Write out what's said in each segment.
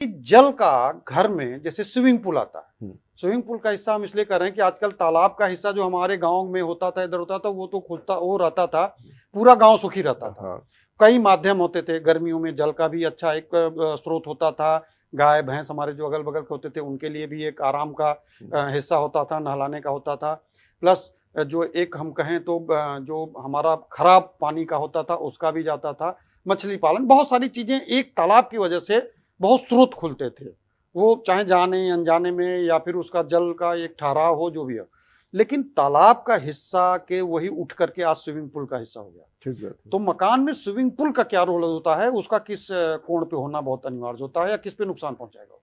जल का घर में जैसे स्विमिंग पूल आता है, स्विमिंग पूल का हिस्सा हम इसलिए कर रहे हैं कि आजकल तालाब का हिस्सा जो हमारे गांव में होता था, इधर होता था, वो तो खुलता वो रहता था, पूरा गांव सुखी रहता था। कई माध्यम होते थे, गर्मियों में जल का भी अच्छा एक स्रोत होता था, गाय भैंस हमारे जो अगल बगल के होते थे उनके लिए भी एक आराम का हिस्सा होता था, नहलाने का होता था। प्लस जो एक हम कहें तो जो हमारा खराब पानी का होता था उसका भी जाता था, मछली पालन, बहुत सारी चीजें एक तालाब की वजह से बहुत स्रोत खुलते थे, वो चाहे जाने अनजाने में या फिर उसका जल का एक ठहराव हो जो भी हो। लेकिन तालाब का हिस्सा के वही उठ करके आज स्विमिंग पूल का हिस्सा हो गया। ठीक है। तो मकान में स्विमिंग पूल का क्या रोल होता है, उसका किस कोण पे होना बहुत अनिवार्य होता है, या किस पे नुकसान पहुंचाएगा?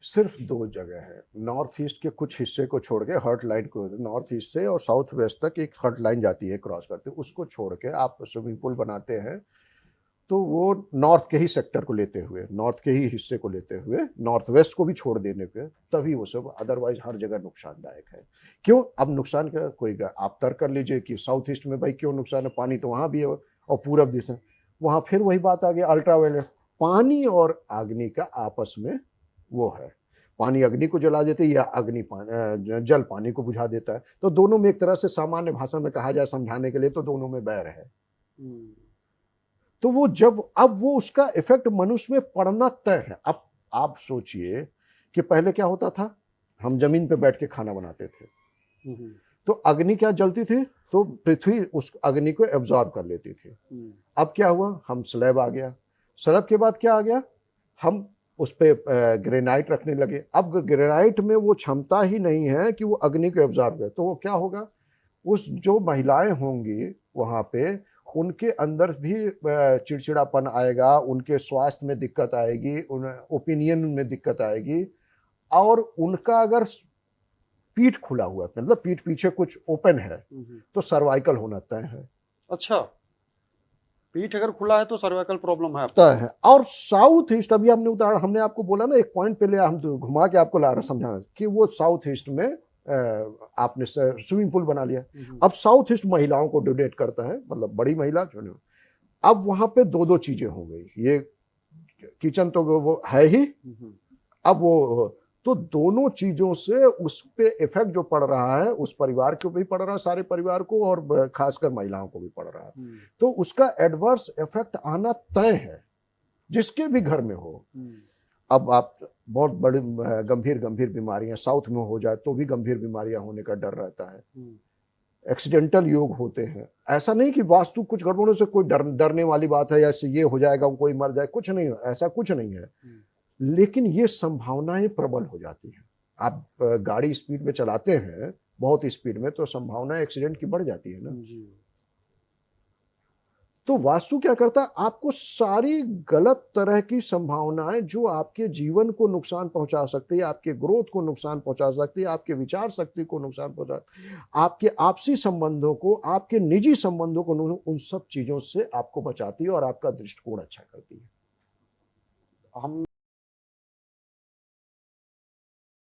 सिर्फ दो जगह है, नॉर्थ ईस्ट के कुछ हिस्से को छोड़ के, हर्ट लाइन को, नॉर्थ ईस्ट से और साउथ वेस्ट तक एक हर्ट लाइन जाती है क्रॉस करते, उसको छोड़ के आप स्विमिंग पूल बनाते हैं तो वो नॉर्थ के ही सेक्टर को लेते हुए, नॉर्थ के ही हिस्से को लेते हुए, नॉर्थ वेस्ट को भी छोड़ देने पे तभी वो सब, अदरवाइज हर जगह नुकसानदायक है। क्यों? अब नुकसान का कोई आप तर्क कर लीजिए कि साउथ ईस्ट में भाई क्यों नुकसान है, पानी तो वहाँ भी है और पूरब दिशा, वहाँ फिर वही बात आ गई, अल्ट्रावायलेट। पानी और अग्नि का आपस में वो है, पानी अग्नि को जला देते या अग्नि जल पानी को बुझा देता है, तो दोनों में एक तरह से सामान्य भाषा में कहा जाए समझाने के लिए तो दोनों में बैर है। तो वो जब अब वो उसका इफेक्ट मनुष्य में पड़ना तय है। अब आप सोचिए कि पहले क्या होता था, हम जमीन पे बैठ के खाना बनाते थे, तो अग्नि क्या जलती थी तो पृथ्वी उस अग्नि को एब्जॉर्ब कर लेती थी। अब क्या हुआ, हम स्लैब आ गया, स्लैब के बाद क्या आ गया, हम उस पे ग्रेनाइट रखने लगे। अब ग्रेनाइट में वो क्षमता ही नहीं है कि वो अग्नि को एब्जॉर्ब करे, तो वो क्या होगा, उस जो महिलाएं होंगी वहां पे उनके अंदर भी चिड़चिड़ापन आएगा, उनके स्वास्थ्य में दिक्कत आएगी, उन ओपिनियन में दिक्कत आएगी, और उनका अगर पीठ खुला हुआ, मतलब पीठ पीछे कुछ ओपन है तो सर्वाइकल होना तय है। अच्छा, पीठ अगर खुला है तो सर्वाइकल प्रॉब्लम है तय है। और साउथ ईस्ट, अभी हमने उदाहरण, हमने आपको बोला ना एक पॉइंट पे ले, हम तो घुमा के आपको ला रहा समझाना कि वो साउथ ईस्ट में आपने स्विमिंग पूल बना लिया। अब साउथ ईस्ट महिलाओं को डोनेट करता है, मतलब बड़ी महिला, अब वहां पे दो दो चीजें हो गई, ये किचन तो वो है ही, अब वो तो दोनों चीजों से उस पे इफेक्ट जो पड़ रहा है उस परिवार को भी पड़ रहा है, सारे परिवार को, और खासकर महिलाओं को भी पड़ रहा है। तो उसका एडवर्स इफेक्ट आना तय है, जिसके भी घर में हो। अब आप बहुत बड़ी गंभीर बीमारियां साउथ में हो जाए तो भी गंभीर बीमारियां होने का डर रहता है। एक्सीडेंटल योग होते हैं, ऐसा नहीं कि वास्तु कुछ गड़बड़ों से कोई डरने वाली बात है, ऐसे ये हो जाएगा कोई मर जाए, कुछ नहीं, ऐसा कुछ नहीं है, लेकिन ये संभावनाएं प्रबल हो जाती हैं। आप गाड़ी स्पीड में चलाते हैं, बहुत स्पीड में, तो संभावना एक्सीडेंट की बढ़ जाती है ना जी। तो वास्तु क्या करता है, आपको सारी गलत तरह की संभावनाएं जो आपके जीवन को नुकसान पहुंचा सकती है, आपके ग्रोथ को नुकसान पहुंचा सकती है, आपके विचार शक्ति को नुकसान पहुंचा, आपके आपसी संबंधों को, आपके निजी संबंधों को, उन सब चीजों से आपको बचाती है और आपका दृष्टिकोण अच्छा करती है। हम